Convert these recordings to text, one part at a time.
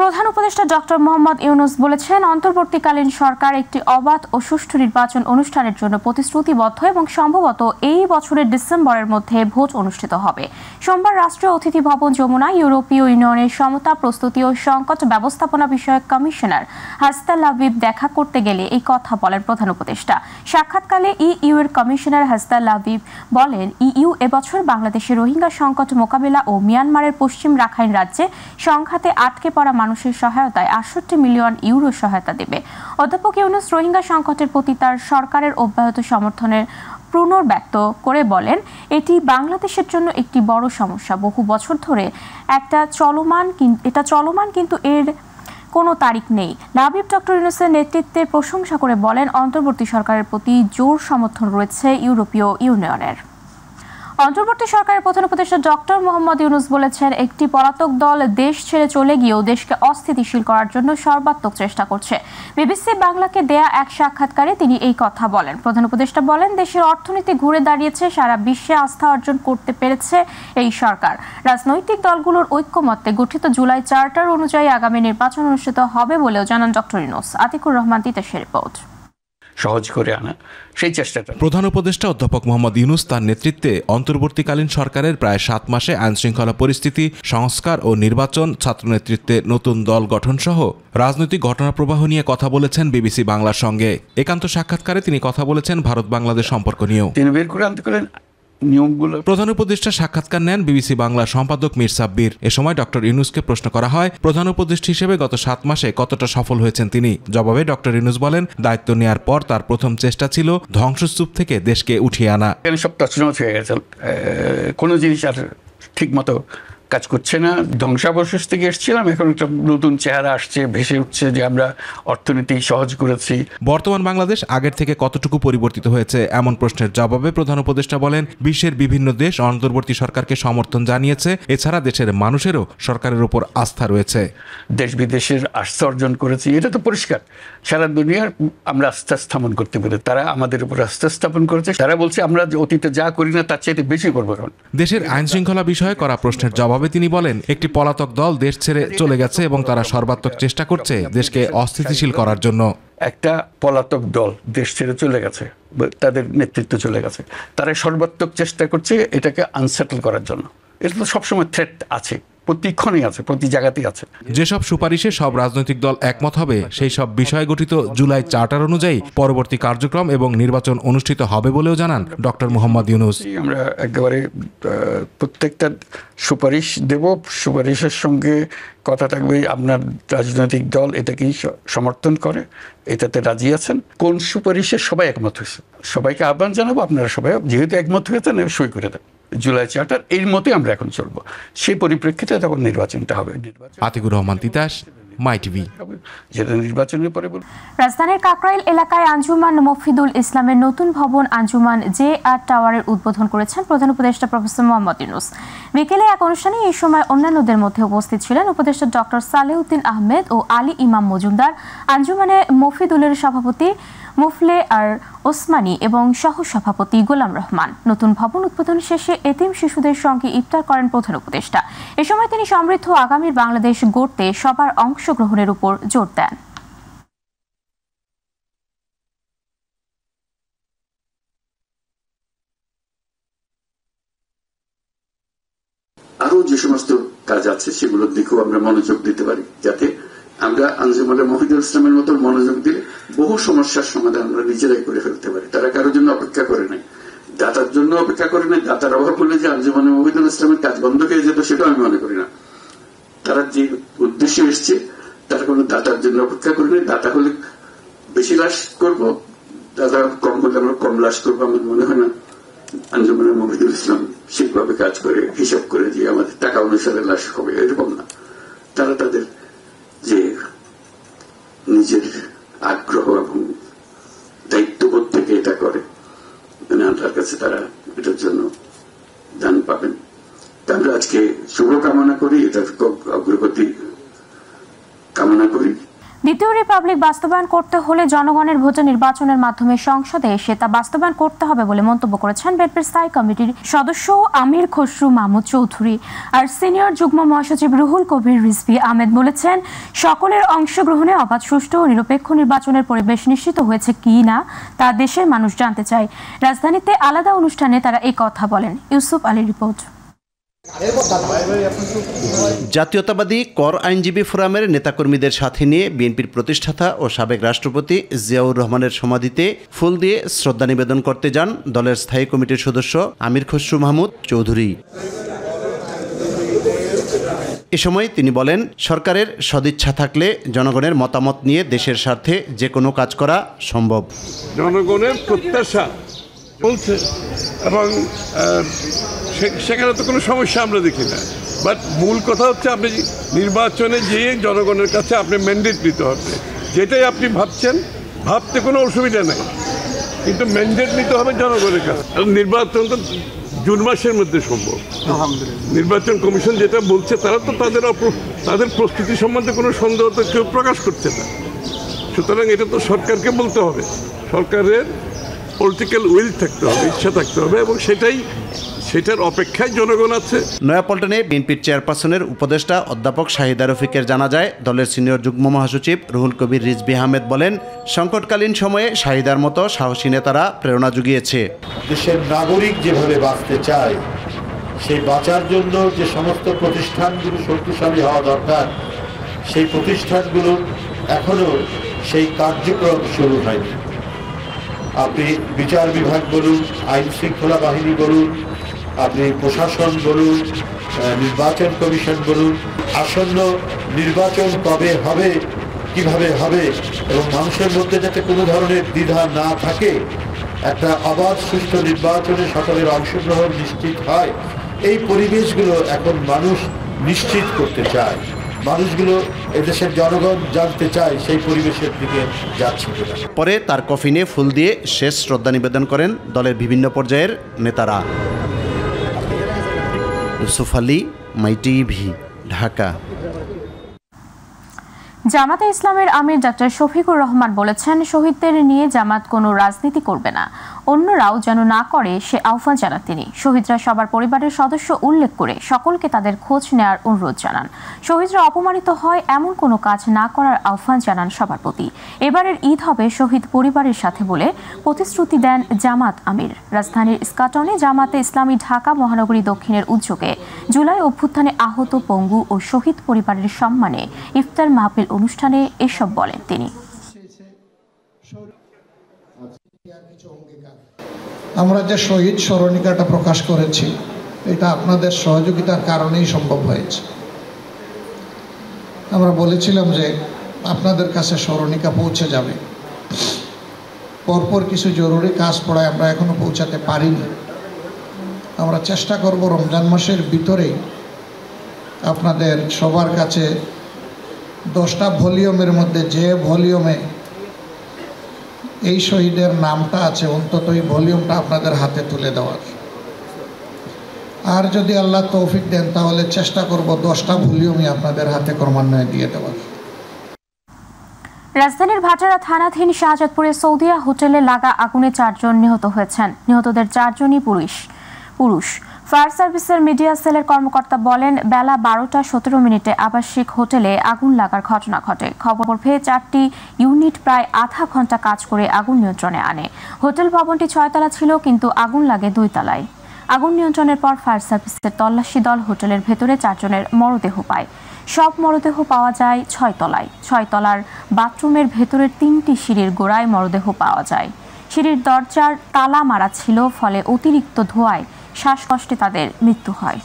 প্রধান উপদেষ্টা ডক্টর মোহাম্মদ ইউনূস বলেছেন, অন্তর্বর্তীকালীন সরকার একটি অবাধ ও সুষ্ঠু নির্বাচন অনুষ্ঠানের জন্য প্রতিশ্রুতিবদ্ধ এবং সম্ভবত এই বছরের ডিসেম্বরের মধ্যে ভোট অনুষ্ঠিত হবে। সোমবার রাষ্ট্রীয় অতিথি ভবন যমুনায় ইউরোপীয় ইউনিয়নের সমতা, প্রস্তুতি ও সংকট ব্যবস্থাপনা বিষয়ক কমিশনার হাসতা লাবিব দেখা করতে গেলে এই কথা বলেন প্রধান উপদেষ্টা। সাক্ষাৎকালে ইইউ এর কমিশনার হাসতা লাবিব বলেন, ইইউ এবছর বাংলাদেশের রোহিঙ্গা সংকট মোকাবিলা ও মিয়ানমারের পশ্চিম রাখাইন রাজ্যে সংঘাতে আটকে পড়া মানুষের সহায়তায় ৬৮ মিলিয়ন ইউরো সহায়তা দেবে। অধ্যাপক ইউনূস রোহিঙ্গা সংকটের প্রতি তার সরকারের অব্যাহত সমর্থনের পুনর্ব্যক্ত করে বলেন, এটি বাংলাদেশের জন্য একটি বড় সমস্যা। বহু বছর ধরে এটা চলমান কিন্তু এর কোনো তারিখ নেই। লাবিব ডক্টর ইউনূসের নেতৃত্বের প্রশংসা করে বলেন, অন্তর্বর্তী সরকারের প্রতি জোর সমর্থন রয়েছে ইউরোপীয় ইউনিয়নের। অন্তর্বর্তী সরকারের প্রধান উপদেষ্টা ডক্টর মোহাম্মদ ইউনূস বলেছেন, একটি পলাতক দল দেশ ছেড়ে চলে গিয়েও দেশকে অস্থিতিশীল করার জন্য সর্বাত্মক চেষ্টা করছে। বিবিসি বাংলাকে দেয়া এক সাক্ষাৎকারে তিনি এই কথা বলেন। প্রধান উপদেষ্টা বলেন, দেশের অর্থনীতি ঘুরে দাঁড়িয়েছে, সারা বিশ্বে আস্থা অর্জন করতে পেরেছে এই সরকার। রাজনৈতিক দলগুলোর ঐক্যমত্যে গঠিত জুলাই চার্টার অনুযায়ী আগামী নির্বাচন অনুষ্ঠিত হবে বলেও জানান ডক্টর ইউনূস। আতিকুর রহমান, তিতাসের রিপোর্ট। সহজ করে আনা সেই চেষ্টাটা। প্রধান উপদেষ্টা অধ্যাপক মোহাম্মদ ইউনূস তার নেতৃত্বে অন্তর্বর্তীকালীন সরকারের প্রায় ৭ মাসে আইনশৃঙ্খলা পরিস্থিতি, সংস্কার ও নির্বাচন, ছাত্রনেতৃত্বে নতুন দল গঠন সহ রাজনৈতিক ঘটনাপ্রবাহ নিয়ে কথা বলেছেন বিবিসি বাংলার সঙ্গে। একান্ত সাক্ষাৎকারে তিনি কথা বলেছেন ভারত বাংলাদেশ সম্পর্ক নিয়েও। তিনি বের করে আনতে পারেন নিয়মগুলো। প্রধান উপদেষ্টা সাক্ষাৎকার নেন বিবিসি বাংলার সম্পাদক মীর সাব্বির। এ সময় ডক্টর ইউনূসকে প্রশ্ন করা হয়, প্রধান উপদেষ্টা হিসেবে গত ৭ মাসে কতটা সফল হয়েছেন তিনি। জবাবে ডক্টর ইউনূস বলেন, দায়িত্ব নেয়ার পর তার প্রথম চেষ্টা ছিল ধ্বংসস্তূপ থেকে দেশকে উঠিয়ে আনা। সব তছনছ হয়ে গেছে, কোনো জিনিস আর ঠিক মতো কাজ করছে না। ধ্বংসাবশেষ থেকে এসেছিলাম, এখন একটা নতুন চেহারা আসছে, ভেসে উঠছে যে আমরা অর্থনীতি সহজ করেছি। বর্তমান বাংলাদেশ আগের থেকে কতটুকু পরিবর্তিত হয়েছে এমন প্রশ্নের জবাবে প্রধান উপদেষ্টা বলেন, বিশ্বের বিভিন্ন দেশ অন্তর্বর্তী সরকারকে সমর্থন জানিয়েছে। এছাড়া দেশের মানুষেরও সরকারের উপর আস্থা রয়েছে। দেশ বিদেশের আস্থা অর্জন করেছি, এটা তো পরিষ্কার। সারা দুনিয়ার আমরা আস্থা স্থাপন করতে পেরে তারা আমাদের উপর আস্থা স্থাপন করেছে। তারা বলছে আমরা অতীতে যা করি না তার চাইতে বেশি করবো। দেশের আইন শৃঙ্খলা বিষয়ে করা প্রশ্নের জবাবে তিনি বলেন, একটি পলাতক দল দেশ ছেড়ে চলে গেছে এবং তারা সর্বাত্মক চেষ্টা করছে দেশকে অস্থিতিশীল করার জন্য। একটা পলাতক দল দেশ ছেড়ে চলে গেছে, তাদের নেতৃত্ব চলে গেছে, তারা সর্বাত্মক চেষ্টা করছে এটাকে আনসেটল করার জন্য। এটা তো সবসময় থ্রেট আছে, প্রতিক্ষণই আছে, প্রতি জায়গাতেই আছে। যেসব সুপারিশে সব রাজনৈতিক দল একমত হবে, সেই সব বিষয় গঠিত জুলাই চার্টার অনুযায়ী পরবর্তী কার্যক্রম এবং নির্বাচন অনুষ্ঠিত হবে বলেও জানান ডক্টর মোহাম্মদ ইউনূস। আমরা একেবারে প্রত্যেকটা সুপারিশ দেব, সুপারিশের সঙ্গে কথা থাকবে আপনার রাজনৈতিক দল এটাকেই সমর্থন করে, এটাতে রাজি আছেন। কোন সুপারিশে সবাই একমত হয়েছে, সবাইকে আহ্বান জানাবো, আপনারা সবাই যেহেতু একমত হয়েছেন সই করে দেন জুলাই চার্টার। এর মতোই আমরা এখন চলবো, সেই পরিপ্রেক্ষিতে তখন নির্বাচনটা হবে। আতিকুর রহমান, তিতাস, মাই টিভি। যেটা নির্বাচনের পরে রাজধানীর কাকরাইল এলাকায় আঞ্জুমান মফিদুল ইসলামের নতুন ভবন আঞ্জুমান JR টাওয়ারের উদ্বোধন করেছেন প্রধান উপদেষ্টা প্রফেসর মোহাম্মদ ইউনূস। বিকেলে এক অনুষ্ঠানে এই সময় অন্যান্যদের মধ্যে উপস্থিত ছিলেন উপদেষ্টা ডক্টর সালেউদ্দিন আহমেদ ও আলী ইমাম মজুমদার, আঞ্জুমানে মফিদুলের সভাপতি মুফলে আর ওসমানী এবং সহ সভাপতি গোলাম রহমান। নতুন ভবন উদ্বোধন শেষে এতিম শিশুদের সঙ্গে ইফতার করেন প্রধান উপদেষ্টা। এ সময় তিনি সমৃদ্ধ আগামীর বাংলাদেশ গড়তে সবার অংশগ্রহণের উপর জোর দেন। আরো যে সমস্ত কাজ আছে সেগুলোর দিকেও আমরা মনোযোগ দিতে পারি, যাতে আমরা আঞ্জুমানে মফিদুল ইসলামের মতো মনোযোগ দিলে বহু সমস্যার সমাধান আমরা নিজেরাই করে ফেলতে পারি। তারা কারোর জন্য অপেক্ষা করে নাই, দাতার জন্য অপেক্ষা করে নাই। দাতার অভাব হলে যে আঞ্জুমানে মফিদুল ইসলামের কাজ বন্ধ হয়ে যেত সেটাও আমি মনে করি না। তারা যে উদ্দেশ্যে এসছে তারা কোনো দাতার জন্য অপেক্ষা করে নাই। দাতা হলে বেশি লাশ করবো, দাতা কম হলে আমরা কম লাশ করবো। আমার মনে হয় না আঞ্জুমানে মফিদুল ইসলাম সেইভাবে কাজ করে হিসাব করে যে আমাদের টাকা অনুসারে লাশ হবে, এরকম না। তারা তাদের যে নিজের আগ্রহ এবং দায়িত্ববোধ থেকে এটা করে, মানে আল্লাহর কাছে তারা এটার জন্য দান পাবেন। আমরা আজকে শুভকামনা করি, এটার অগ্রগতি কামনা করি। দ্বিতীয় রিপাবলিক বাস্তবায়ন করতে হলে জনগণের ভোটে নির্বাচনের মাধ্যমে সংসদে এসে তা বাস্তবায়ন করতে হবে বলে মন্তব্য করেছেন বিএনপির স্থায়ী কমিটির সদস্য আমির খসরু মাহমুদ চৌধুরী। আর সিনিয়র যুগ্ম মহাসচিব রুহুল কবির রিজভী আহমেদ বলেছেন, সকলের অংশগ্রহণে অবাধ, সুষ্ঠু ও নিরপেক্ষ নির্বাচনের পরিবেশ নিশ্চিত হয়েছে কি না তা দেশের মানুষ জানতে চায়। রাজধানীতে আলাদা অনুষ্ঠানে তারা এই কথা বলেন। ইউসুফ আলীর রিপোর্ট। জাতীয়তাবাদী কর আইনজীবী ফোরামের নেতাকর্মীদের সাথে নিয়ে বিএনপির প্রতিষ্ঠাতা ও সাবেক রাষ্ট্রপতি জিয়াউর রহমানের সমাধিতে ফুল দিয়ে শ্রদ্ধা নিবেদন করতে যান দলের স্থায়ী কমিটির সদস্য আমির খসরু মাহমুদ চৌধুরী। এ সময় তিনি বলেন, সরকারের সদিচ্ছা থাকলে জনগণের মতামত নিয়ে দেশের স্বার্থে যে কোনো কাজ করা সম্ভব। জনগণের প্রত্যাশা বলছে এবং সেখানে তো কোনো সমস্যা আমরা দেখি না, বাট মূল কথা হচ্ছে আপনি নির্বাচনে যেয়ে জনগণের কাছে আপনি ম্যান্ডেট নিতে হবে। যেটাই আপনি ভাবছেন, ভাবতে কোনো অসুবিধা নেই, কিন্তু ম্যান্ডেট নিতে হবে জনগণের কাছে। নির্বাচন তো জুন মাসের মধ্যে সম্ভব। নির্বাচন কমিশন যেটা বলছে, তারা তো তাদের প্রস্তুতি সম্বন্ধে কোনো সন্দেহ তো কেউ প্রকাশ করছে না। সুতরাং এটা তো সরকারকে বলতে হবে, সরকারের পলিটিক্যাল উইল থাকতে হবে, ইচ্ছা থাকতে হবে, এবং সেটার অপেক্ষায় জনগণ আছে। নয়াপল্টনে বিএনপির চেয়ারপারসনের উপদেষ্টা অধ্যাপক শাহিদা রফিকের জানাজায় দলের সিনিয়র যুগ্ম মহাসচিব রুহুল কবির রিজভী আহমেদ বলেন, সংকটকালীন সময়ে শাহিদার মতো সাহসী নেতারা প্রেরণা জুগিয়েছে। দেশের নাগরিক যেভাবে বাঁচতে চায়, সেই বাঁচার জন্য যে সমস্ত প্রতিষ্ঠানগুলো শক্তিশালী হওয়া দরকার, সেই প্রতিষ্ঠানগুলো এখনো সেই কার্যক্রম শুরু হয়নি। আপনি বিচার বিভাগ বলুন, আইন শৃঙ্খলা বাহিনী বলুন, আপনি প্রশাসন বলুন, নির্বাচন কমিশন বলুন, আসন্ন নির্বাচন কবে হবে, কিভাবে হবে, এবং মানুষের মধ্যে যাতে কোনো ধরনের দ্বিধা না থাকে, একটা অবাধ সুষ্ঠু নির্বাচনে সকলের অংশগ্রহণ নিশ্চিত হয়, এই পরিবেশগুলো এখন মানুষ নিশ্চিত করতে চায়। মানুষগুলো এদেশের জনগণ জানতে চায় সেই পরিবেশের দিকে যাচ্ছে কিনা। পরে তার কফিনে ফুল দিয়ে শেষ শ্রদ্ধা নিবেদন করেন দলের বিভিন্ন পর্যায়ের নেতারা। ইউসুফ আলী, মাই টিভি, ঢাকা। জামাতে ইসলামের আমির ডক্টর শফিকুর রহমান বলেছেন, শহীদদের নিয়ে জামাত কোনো রাজনীতি করবে না, অন্যরাও যেন না করে সে আহ্বান জানান তিনি। শহীদরা সবার পরিবারের সদস্য উল্লেখ করে সকলকে তাদের খোঁজ নেওয়ার অনুরোধ জানান। শহীদরা অপমানিত হয় এমন কোনো কাজ না করার আহ্বান জানান সবার প্রতি। এবারের ঈদ হবে শহীদ পরিবারের সাথে বলে প্রতিশ্রুতি দেন জামাত আমির। রাজধানীর ইস্কাটনে জামাতে ইসলামী ঢাকা মহানগরী দক্ষিণের উদ্যোগে জুলাই অভ্যুত্থানে আহত, পঙ্গু ও শহীদ পরিবারের সম্মানে ইফতার মাহফিল অনুষ্ঠানে এসব বলেন তিনি। আমরা যে শহীদ স্মরণিকাটা প্রকাশ করেছি, এটা আপনাদের সহযোগিতার কারণেই সম্ভব হয়েছে। আমরা বলেছিলাম যে আপনাদের কাছে স্মরণিকা পৌঁছে যাবে, পরপর কিছু জরুরি কাজ পড়ায় আমরা এখনো পৌঁছাতে পারিনি। আমরা চেষ্টা করব রমজান মাসের ভিতরেই আপনাদের সবার কাছে 10টা ভলিউমের মধ্যে যে ভলিউমে এই শহীদের নামটা আছে, অন্তত এই ভলিউমটা আপনাদের হাতে তুলে দেওয়ার। আর যদি আল্লাহ তৌফিক দেন, তাহলে চেষ্টা করব 10টা ভলিউমই আপনাদের হাতে ক্রমান্বয়ে দিয়ে দেওয়ার। রাজধানীর ভাটারা থানাধীন শাহজাদপুরে সৌদিয়া হোটেলে লাগা আগুনে 4 জন নিহত হয়েছেন। নিহতদের 4 জনই পুরুষ। ফায়ার সার্ভিসের মিডিয়া সেলের কর্মকর্তা বলেন, বেলা 12টা 17 মিনিটে আবাসিক হোটেলে আগুন লাগার ঘটনা ঘটে। খবর পেয়ে 4টি ইউনিট প্রায় আধা ঘন্টা কাজ করে আগুন নিয়ন্ত্রণে আনে। হোটেল ভবনটি 6 তলা ছিল, কিন্তু আগুন লাগে 2 তলায়। আগুন নিয়ন্ত্রণের পর ফায়ার সার্ভিসের তল্লাশি দল হোটেলের ভেতরে 4 জনের মরদেহ পায়। সব মরদেহ পাওয়া যায় 6 তলায়। 6 তলার বাথরুমের ভেতরের 3টি সিঁড়ির গোড়ায় মরদেহ পাওয়া যায়। সিঁড়ির দরজার তালা মারা ছিল, ফলে অতিরিক্ত ধোঁয়ায় শ্বাসকষ্টে তাদের মৃত্যু হয়।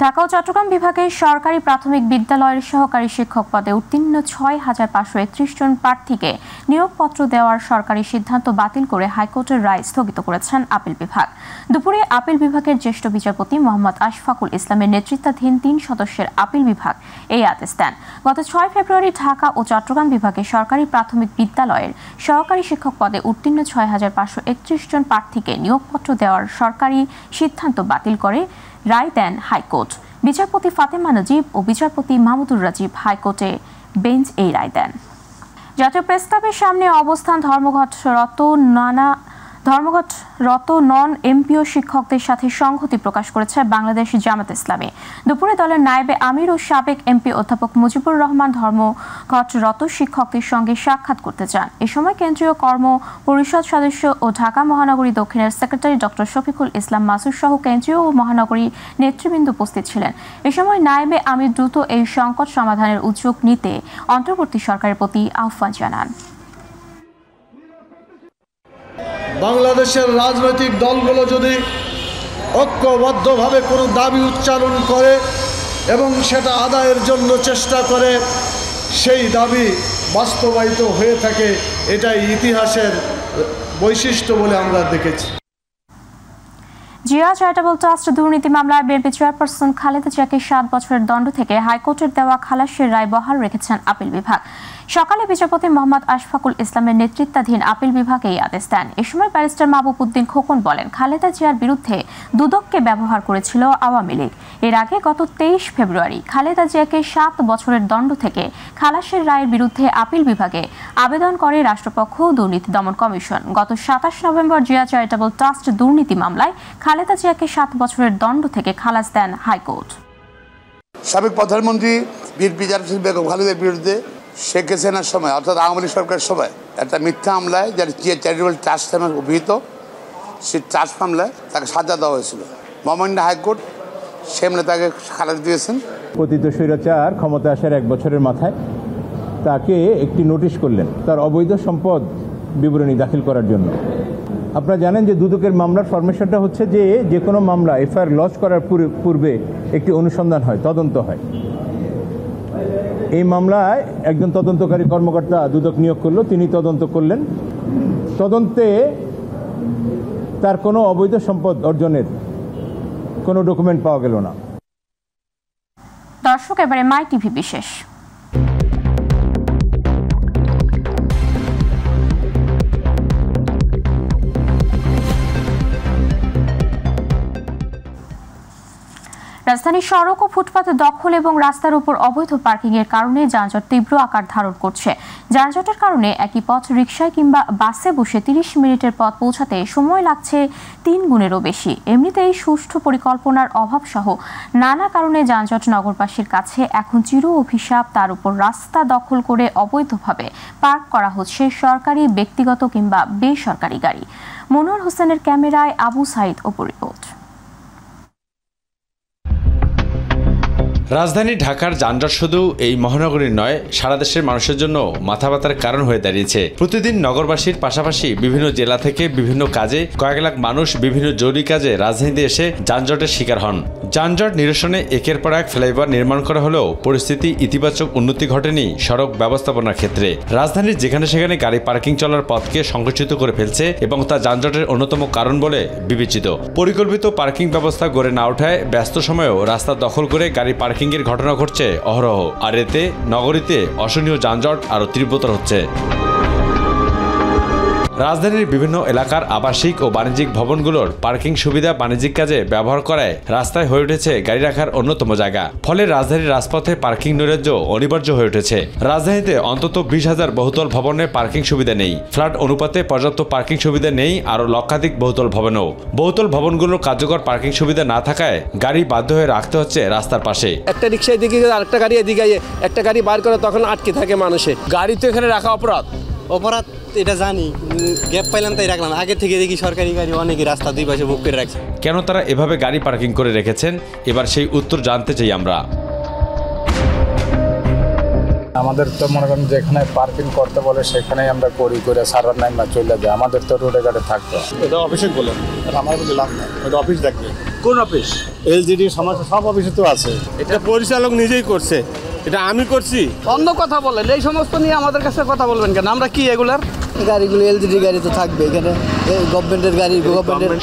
ঢাকা ও চট্টগ্রাম বিভাগের সরকারি প্রাথমিক বিদ্যালয়ের সহকারী শিক্ষক পদে উত্তীর্ণ 6,531 জন প্রার্থীকে নিয়োগপত্র দেওয়ার সরকারি সিদ্ধান্ত বাতিল করে হাইকোর্টের রায় স্থগিত করেছেন আপিল বিভাগ। দুপুরে আপিল বিভাগের জ্যেষ্ঠ বিচারপতি মোহাম্মদ আশফাকুল ইসলামের নেতৃত্বাধীন 3 সদস্যের আপিল বিভাগ এই আদেশ দেন। গত 6 ফেব্রুয়ারি ঢাকা ও চট্টগ্রাম বিভাগের সরকারি প্রাথমিক বিদ্যালয়ের সহকারী শিক্ষক পদে উত্তীর্ণ 6,531 জন প্রার্থীকে নিয়োগপত্র দেওয়ার সরকারি সিদ্ধান্ত বাতিল করে রায় দেন হাইকোর্ট। বিচারপতি ফাতেমা নজিব ও বিচারপতি মাহমুদুর রাজিব হাইকোর্টে বেঞ্চ এই রায় দেন। জাতীয় প্রেস ক্লাবের সামনে অবস্থান ধর্মঘটরত নন এমপিও শিক্ষকদের সাথে সংহতি প্রকাশ করেছে বাংলাদেশ জামাত ইসলামী। দুপুরে দলের নায়েবে আমির ও সাবেক এমপি অধ্যাপক মুজিবুর রহমান ধর্মঘটরত শিক্ষকদের সঙ্গে সাক্ষাৎ করতে যান। এ সময় কেন্দ্রীয় কর্ম পরিষদ সদস্য ও ঢাকা মহানগরী দক্ষিণের সেক্রেটারি ডক্টর শফিকুল ইসলাম মাসুদ সহ কেন্দ্রীয় ও মহানগরী নেতৃবৃন্দ উপস্থিত ছিলেন। এ সময় নায়েবে আমির দ্রুত এই সংকট সমাধানের উদ্যোগ নিতে অন্তর্বর্তী সরকারের প্রতি আহ্বান জানান। বাংলাদেশের রাজনৈতিক দলগুলো যদি ঐক্যবদ্ধভাবে কোনো দাবি উচ্চারণ করে এবং সেটা আদায়ের জন্য চেষ্টা করে, সেই দাবি বাস্তবায়িত হয়ে থাকে, এটাই ইতিহাসের বৈশিষ্ট্য বলে আমরা দেখেছি। জিয়া চ্যারিটেবল ট্রাস্ট দুর্নীতি মামলায় বিএনপি চেয়ারপারসন খালেদা জিয়াকে 7 বছরের দণ্ড থেকে হাইকোর্টের দেওয়া খালাসের রায় বহাল রেখেছেন আপিল বিভাগ। সকালে বিচারপতি মোহাম্মদ আশফাকুল ইসলামের নেতৃত্বাধীন আপিল বিভাগ এই আদেশ দেন। এ সময় ব্যারিস্টার মাহবুব উদ্দিন খোকন বলেন, খালেদা জিয়ার বিরুদ্ধে দুদককে ব্যবহার করেছিল আওয়ামী লীগ। এর আগে গত 23 ফেব্রুয়ারি খালেদা জিয়াকে 7 বছরের দণ্ড থেকে খালাসের রায়ের বিরুদ্ধে আপিল বিভাগে আবেদন করে রাষ্ট্রপক্ষ দুর্নীতি দমন কমিশন। গত 27 নভেম্বর জিয়া চ্যারিটেবল ট্রাস্ট দুর্নীতি মামলায় খালেদা জিয়াকে 7 বছরের দণ্ড থেকে খালাস দেন হাইকোর্ট। সাবেক প্রধানমন্ত্রী বিএনপি চেয়ারপারসন বেগম খালেদার বিরুদ্ধে শেখ হাসিনার সময় অর্থাৎ আওয়ামী লীগ সরকারের সময় একটা মিথ্যা মামলায়, যার চ্যারিটেবল ট্রাস্ট নামে অভিহিত, সেই ট্রাস্ট মামলায় তাকে সাজা দেওয়া হয়েছিল। মহামান্য হাইকোর্ট সে মামলায় তাকে খালাস দিয়েছেন। পতিত স্বৈরাচার ক্ষমতা আসার 1 বছরের মাথায় তাকে একটি নোটিশ করলেন তার অবৈধ সম্পদ বিবরণী দাখিল করার জন্য। আপনারা জানেন যে দুদকের মামলার ফরমেশনটা হচ্ছে যে কোনো মামলা এফআইআর লঞ্চ করার পূর্বে একটি অনুসন্ধান হয়, তদন্ত হয়। এই মামলায় একজন তদন্তকারী কর্মকর্তা দুদক নিয়োগ করলো, তিনি তদন্ত করলেন। তদন্তে তার কোনো অবৈধ সম্পদ অর্জনের কোনো ডকুমেন্ট পাওয়া গেল না। দর্শক, এবারে মাই টিভি বিশেষ। রাজধানীর সড়ক ও ফুটপাত দখল এবং রাস্তার উপর অবৈধ পার্কিং এর কারণে যানজট তীব্র আকার ধারণ করছে। যানজটের কারণে একই পথ রিকশায় কিংবা বাসে বসে 30 মিনিটের পথ পৌঁছাতে সময় লাগছে 3 গুণেরও বেশি। এমনিতেই সুষ্ঠু পরিকল্পনার অভাব সহ নানা কারণে যানজট নগরবাসীর কাছে এখন চির অভিশাপ। তার উপর রাস্তা দখল করে অবৈধভাবে পার্ক করা হচ্ছে সরকারি, ব্যক্তিগত কিংবা বেসরকারি গাড়ি। মনোয়ার হোসেনের ক্যামেরায় আবু সাইদ অপু রিপোর্ট। রাজধানী ঢাকার যানজট শুধু এই মহানগরীর নয়, সারা দেশের মানুষের জন্য মাথা ব্যথার কারণ হয়ে দাঁড়িয়েছে। প্রতিদিন নগরবাসীর পাশাপাশি বিভিন্ন জেলা থেকে বিভিন্ন কাজে কয়েক লাখ মানুষ বিভিন্ন জরুরি কাজে রাজধানীতে এসে যানজটের শিকার হন। যানজট নিরসনে একের পর এক ফ্লাইওভার নির্মাণ করা হলেও পরিস্থিতি ইতিবাচক উন্নতি ঘটেনি সড়ক ব্যবস্থাপনার ক্ষেত্রে। রাজধানীর যেখানে সেখানে গাড়ি পার্কিং চলার পথকে সংকুচিত করে ফেলছে এবং তা যানজটের অন্যতম কারণ বলে বিবেচিত। পরিকল্পিত পার্কিং ব্যবস্থা গড়ে না ওঠায় ব্যস্ত সময়েও রাস্তা দখল করে গাড়ি পার্কিং এর ঘটনা ঘটছে অহরহ, আর এতে নগরীতে অসহনীয় যানজট আরো তীব্রতর হচ্ছে। রাজধানীর বিভিন্ন এলাকার আবাসিক ও বাণিজ্যিক ভবনগুলোর পার্কিং সুবিধা বাণিজ্যিক কাজে ব্যবহার করায় রাস্তায় হয়ে উঠেছে গাড়ি রাখার অন্যতম জায়গা। ফলে রাজধানীর রাজপথে পার্কিং নৈরাজ্য অনিবার্য হয়ে উঠেছে। রাজধানীতে অন্তত 20,000 বহুতল ভবনে পার্কিং সুবিধা নেই। ফ্ল্যাট অনুপাতে পর্যাপ্ত পার্কিং সুবিধা নেই আরো লক্ষাধিক বহুতল ভবনেও। বহুতল ভবনগুলোর কার্যকর পার্কিং সুবিধা না থাকায় গাড়ি বাধ্য হয়ে রাখতে হচ্ছে রাস্তার পাশে। একটা রিক্সা এদিকে আরেকটা গাড়ি এদিকে, একটা গাড়ি বার করে তখন আটকে থাকে মানুষে। গাড়ি তো এখানে রাখা অপরাধ। এটা জানি, গ্যাপ পাইলাম তাই রাখলাম। আগে থেকে দেখি সরকারি গাড়ি অনেকে রাস্তা দুই পাশে বুক করে রাখছে। কেন তারা এভাবে গাড়ি পার্কিং করে রেখেছেন, এবার সেই উত্তর জানতে চাই আমরা। আমাদের তো মনে করেন যেখানে পার্কিং করতে বলে সেখানেই আমরা করি, করে সারার নাই না চলে যায়। আমাদের তো রোডে ঘাটে থাকতো। এটা অফিসে বলেন, আমার বলে লাভ নাই। এটা অফিস দেখবে। কোন অফিস? এলজিডির সমস্যা সব অফিসে তো আছে। এটা পরিচালক নিজেই করছে, এটা আমি করছি। অন্য কথা বলেন, এই সমস্ত নিয়ে আমাদের কাছে কথা বলবেন কেন? আমরা কি এগুলার গাড়িগুলো এলজিডি গাড়ি তো থাকবে এখানে, গভর্নমেন্টের গাড়ি।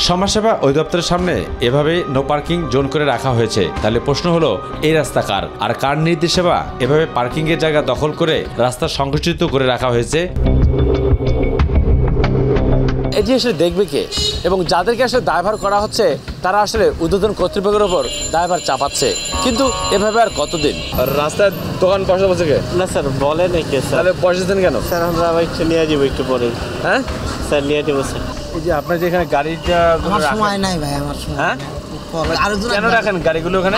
সমাজসেবা অধিদপ্তরের সামনে এভাবে নো পার্কিং জোন করে রাখা হয়েছে। তাহলে প্রশ্ন হলো, এই রাস্তা কার? আর কার নির্দেশে বা এভাবে পার্কিং এর জায়গা দখল করে রাস্তা সংকুচিত করে রাখা হয়েছে? এটি আসলে দেখবে কে? এবং যাদেরকে আসলে দায়ভার করা হচ্ছে তারা আসলে ঊর্ধ্বতন কর্তৃপক্ষের ওপর দায়ভার চাপাচ্ছে। কিন্তু এভাবে আর কতদিন? রাস্তায় দোকান পয়সা বলছে কে? না স্যার বলে নাই কে স্যার। তাহলে পয়সা দেন কেন? স্যার আমরা একটু নিয়ে যাবো একটু পরে। হ্যাঁ স্যার নিয়ে যাবো স্যার। এই যে আপনার যে এখানে গাড়িটা সময় নাই ভাই আমার সময়। হ্যাঁ কেন রাখেন গাড়িগুলো ওখানে?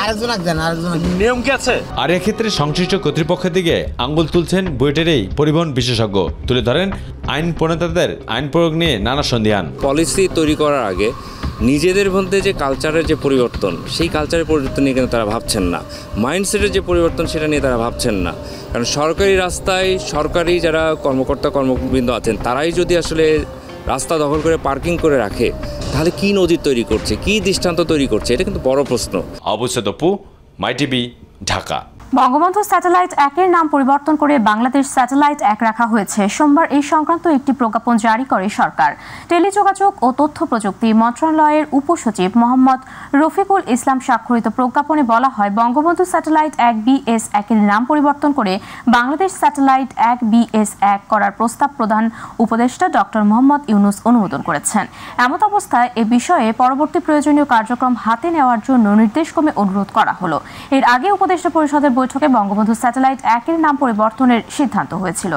নিয়ম কি আছে? আর এক্ষেত্রে সংশ্লিষ্ট কর্তৃপক্ষের দিকে আঙ্গুল তুলছেন বুয়েটের এই পরিবহন বিশেষজ্ঞ। তুলে ধরেন আইন প্রণেতাদের আইন প্রয়োগ নিয়ে নানা সন্দিহান। পলিসি তৈরি করার আগে নিজেদের মধ্যে যে কালচারের যে পরিবর্তন, সেই কালচারের পরিবর্তন নিয়ে কিন্তু তারা ভাবছেন না। মাইন্ডসেটের যে পরিবর্তন সেটা নিয়ে তারা ভাবছেন না। কারণ সরকারি রাস্তায় সরকারি যারা কর্মবৃন্দ আছেন তারাই যদি আসলে রাস্তা দখল করে পার্কিং করে রাখে, তাহলে কি নজির তৈরি করছে, কি দৃষ্টান্ত তৈরি করছে, এটা কিন্তু বড় প্রশ্ন। অবশ্যই তপু, মাই টিভি, ঢাকা। বঙ্গবন্ধু স্যাটেলাইট 1-এর নাম পরিবর্তন করে বাংলাদেশ স্যাটেলাইট 1 রাখা হয়েছে। সোমবার এই সংক্রান্ত একটি প্রজ্ঞাপন জারি করে সরকার। টেলিযোগাযোগ ও তথ্য প্রযুক্তি মন্ত্রণালয়ের উপসচিব মোহাম্মদ রফিকুল ইসলাম স্বাক্ষরিত প্রজ্ঞাপনে বলা হয়, বঙ্গবন্ধু স্যাটেলাইট 1BS1-এর নাম পরিবর্তন করে বাংলাদেশ স্যাটেলাইট 1BS1 করার প্রস্তাব প্রধান উপদেষ্টা ডক্টর মোহাম্মদ ইউনূস অনুমোদন করেছেন। এমত অবস্থায় এ বিষয়ে পরবর্তী প্রয়োজনীয় কার্যক্রম হাতে নেওয়ার জন্য নির্দেশক্রমে অনুরোধ করা হলো। এর আগে উপদেষ্টা পরিষদের বৈঠকে বঙ্গবন্ধু স্যাটেলাইট 1-এর নাম পরিবর্তনের সিদ্ধান্ত হয়েছিল।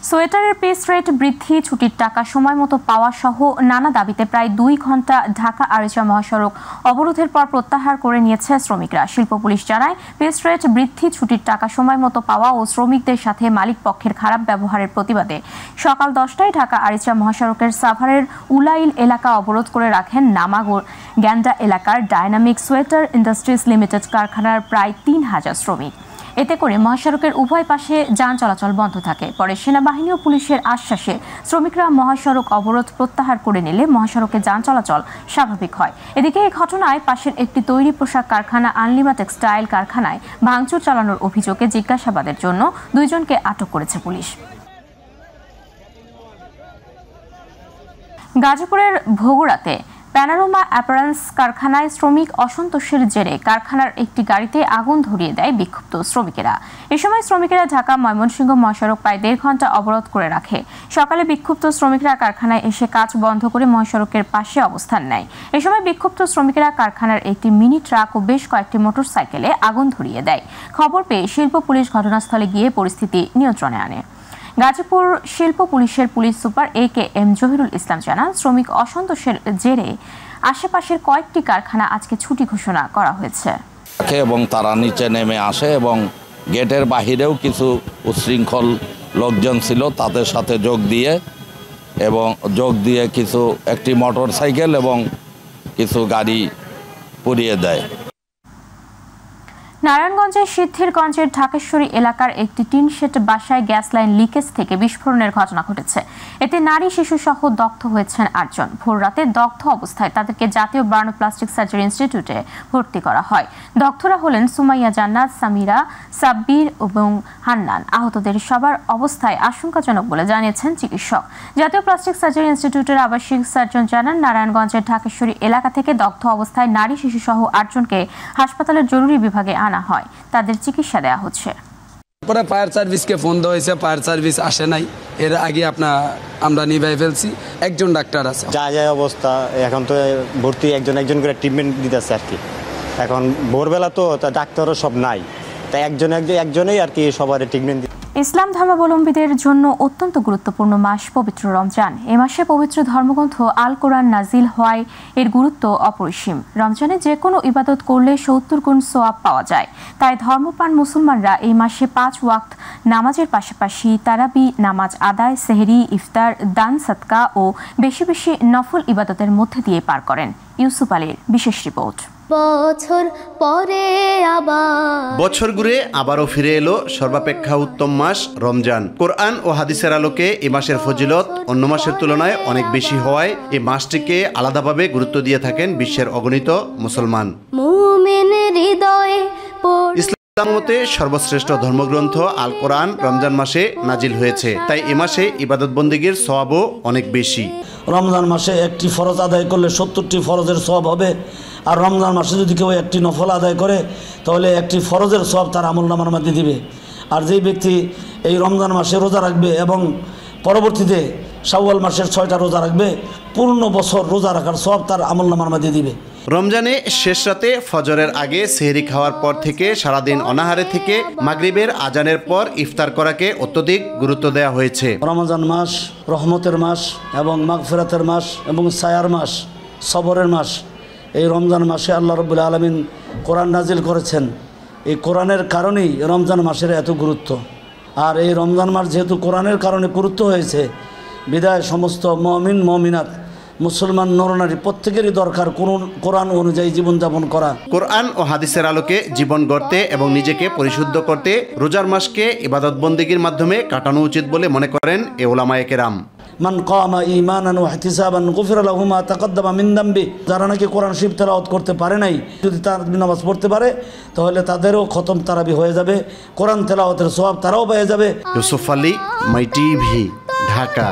সোয়েটারের পিস রেট বৃদ্ধি, ছুটির টাকা সময় মতো পাওয়া সহ নানা দাবিতে প্রায় 2 ঘন্টা ঢাকা আরিচা মহাসড়ক অবরোধের পর প্রত্যাহার করে নিয়েছে শ্রমিকরা। শিল্প পুলিশ জানায়, পিস রেট বৃদ্ধি, ছুটির টাকা সময় মতো পাওয়া ও শ্রমিকদের সাথে মালিক পক্ষের খারাপ ব্যবহারের প্রতিবাদে সকাল 10টায় ঢাকা আরিচা মহাসড়কের সাভারের উলাইল এলাকা অবরোধ করে রাখেন নামাগর গ্যান্ডা এলাকার ডায়নামিক সোয়েটার ইন্ডাস্ট্রিজ লিমিটেড কারখানার প্রায় 3000 শ্রমিক। এতে করে মহাসড়কের উভয় পাশে যান চলাচল বন্ধ থাকে। পরে সেনাবাহিনী ও পুলিশের আশ্বাসে শ্রমিকরা মহাসড়ক অবরোধ প্রত্যাহার করে নিলে মহাসড়কে যান চলাচল স্বাভাবিক হয়। এদিকে এই ঘটনায় পাশের একটি তৈরি পোশাক কারখানা আনলিমা টেক্সটাইল কারখানায় ভাঙচুর চালানোর অভিযোগে জিজ্ঞাসাবাদের জন্য 2 জনকে আটক করেছে পুলিশ। গাজীপুরের ভোগুড়াতে প্যানোরামা অ্যাপারেলস কারখানায় শ্রমিক অসন্তোষের জেরে কারখানার একটি গাড়িতে আগুন ধরিয়ে দেয় বিক্ষুব্ধ শ্রমিকেরা। এ সময় শ্রমিকেরা ঢাকা ময়মনসিংহ মহাসড়ক প্রায় 1.5 ঘন্টা অবরোধ করে রাখে। সকালে বিক্ষুব্ধ শ্রমিকরা কারখানায় এসে কাজ বন্ধ করে মহাসড়কের পাশে অবস্থান নেয়। এ সময় বিক্ষুব্ধ শ্রমিকেরা কারখানার একটি মিনি ট্রাক ও বেশ কয়েকটি মোটরসাইকেলে আগুন ধরিয়ে দেয়। খবর পেয়ে শিল্প পুলিশ ঘটনাস্থলে গিয়ে পরিস্থিতি নিয়ন্ত্রণে আনে। গাজীপুর শিল্প পুলিশের পুলিশ সুপার AKM জহিরুল ইসলাম জানান, শ্রমিক অসন্তোষের জেরে আশেপাশের কয়েকটি কারখানা আজকে ছুটি ঘোষণা করা হয়েছে এবং তারা নিচে নেমে আসে এবং গেটের বাহিরেও কিছু উচ্ছৃঙ্খল লোকজন ছিল, তাদের সাথে যোগ দিয়ে কিছু একটি মোটর সাইকেল এবং কিছু গাড়ি পুড়িয়ে দেয়। নারায়ণগঞ্জের সিদ্ধিরগঞ্জের ঢাকেশ্বরী এলাকার একটি টিন শেড বাসায় গ্যাস লাইন লিকেজ থেকে বিস্ফোরণের ঘটনা ঘটেছে। এতে নারী শিশু সহ দগ্ধ হয়েছেন 8 জন। ভোররাতে দগ্ধ অবস্থায় তাদেরকে জাতীয় বার্ন প্লাস্টিক সার্জারি ইনস্টিটিউটে ভর্তি করা হয়। দগ্ধরা হলেন সুমাইয়া জান্নাত, সামিরা, সাব্বির এবং হান্নান। আহতদের সবার অবস্থায় আশঙ্কাজনক বলে জানিয়েছেন চিকিৎসক। জাতীয় প্লাস্টিক সার্জারি ইনস্টিটিউটের আবাসিক সার্জন জানান, নারায়ণগঞ্জের ঢাকেশ্বরী এলাকা থেকে দগ্ধ অবস্থায় নারী শিশু সহ 8 জনকে হাসপাতালের জরুরি বিভাগে আনা হয়। তাদের চিকিৎসা দেওয়া হচ্ছে। পরে ফায়ার সার্ভিসকে ফোন দেওয়া হয়েছে, ফায়ার সার্ভিস আসে নাই। এর আগে আমরা নিভাই ফেলছি। একজন ডাক্তার আছে। যা অবস্থা এখন তো ভর্তি একজন করে ট্রিটমেন্ট দিতেছে আর কি। এখন ভোরবেলা তো ডাক্তারও সব নাই, তাই একজনেই আর কি সবার ট্রিটমেন্ট। ইসলাম ধর্মাবলম্বীদের জন্য অত্যন্ত গুরুত্বপূর্ণ মাস পবিত্র রমজান। এ মাসে পবিত্র ধর্মগ্রন্থ আল কোরআন নাজিল হওয়ায় এর গুরুত্ব অপরিসীম। রমজানে যে কোনো ইবাদত করলে 70 গুণ সওয়াব পাওয়া যায়। তাই ধর্মপ্রাণ মুসলমানরা এই মাসে 5 ওয়াক্ত নামাজের পাশাপাশি তারাবি নামাজ আদায়, সেহরি, ইফতার, দান সদকা ও বেশি বেশি নফল ইবাদতের মধ্যে দিয়ে পার করেন। ইউসুফ আলীর বিশেষ রিপোর্ট। বছর ঘুরে আবারও ফিরে এলো সর্বাপেক্ষা উত্তম মাস রমজান। কোরআন ও হাদিসের আলোকে এই মাসের ফজিলত অন্য মাসের তুলনায় অনেক বেশি হওয়ায় এই মাসটিকে আলাদাভাবে গুরুত্ব দিয়ে থাকেন বিশ্বের অগণিত মুসলমান। ইসলাম মতে সর্বশ্রেষ্ঠ ধর্মগ্রন্থ আল কোরআন রমজান মাসে নাজিল হয়েছে, তাই এ মাসে ইবাদত বন্দেগীর সওয়াবও অনেক বেশি। রমজান মাসে একটি ফরজ আদায় করলে 70টি ফরজের সওয়াব হবে, আর রমজান মাসে যদি কেউ একটি নফল আদায় করে তাহলে একটি ফরজের সওয়াব তার আমলনামার মধ্যে দিবে। আর যেই ব্যক্তি এই রমজান মাসে রোজা রাখবে এবং পরবর্তীতে শাওয়াল মাসের 6টা রোজা রাখবে, পূর্ণ বছর রোজা রাখার সওয়াব তার আমলনামার মধ্যে দিবে। রমজানে শেষ রাতে ফজরের আগে সেহরি খাওয়ার পর থেকে সারাদিন অনাহারে থেকে মাগরিবের আজানের পর ইফতার করাকে অত্যধিক গুরুত্ব দেওয়া হয়েছে। রমজান মাস রহমতের মাস এবং মাগফিরাতের মাস এবং সায়ার মাস, সবরের মাস। এই রমজান মাসে আল্লাহ রাব্বুল আলামিন কোরআন নাজিল করেছেন। এই কোরআনের কারণেই রমজান মাসের এত গুরুত্ব। আর এই রমজান মাস যেহেতু কোরআনের কারণে গুরুত্ব হয়েছে, বিদায় সমস্ত মুমিন মুমিনাত মুসলমান নরনারী প্রত্যেকেরই দরকার কোরআন অনুযায়ী জীবনযাপন করা। কোরআন ও হাদিসের আলোকে জীবন গড়তে এবং নিজেকে পরিশুদ্ধ করতে রোজার মাসকে ইবাদত বন্দেগীর মাধ্যমে কাটানো উচিত বলে মনে করেন এ উলামায়ে কেরাম। মান কামা ঈমানান ওয়া ইহতিসাবান গুফিরা লাহু মা তাকাদ্দামা মিন দামবি। যারা নাকি কোরআন শরীফ তেলাওয়াত করতে পারে নাই, যদি তারাবি নামাজ পড়তে পারে তাহলে তাদেরও খতম তারাবি হয়ে যাবে, কোরআন তেলাওয়াতের সওয়াব তারাও পেয়ে যাবে। ইউসুফ আলী, মাই টিভি, ঢাকা।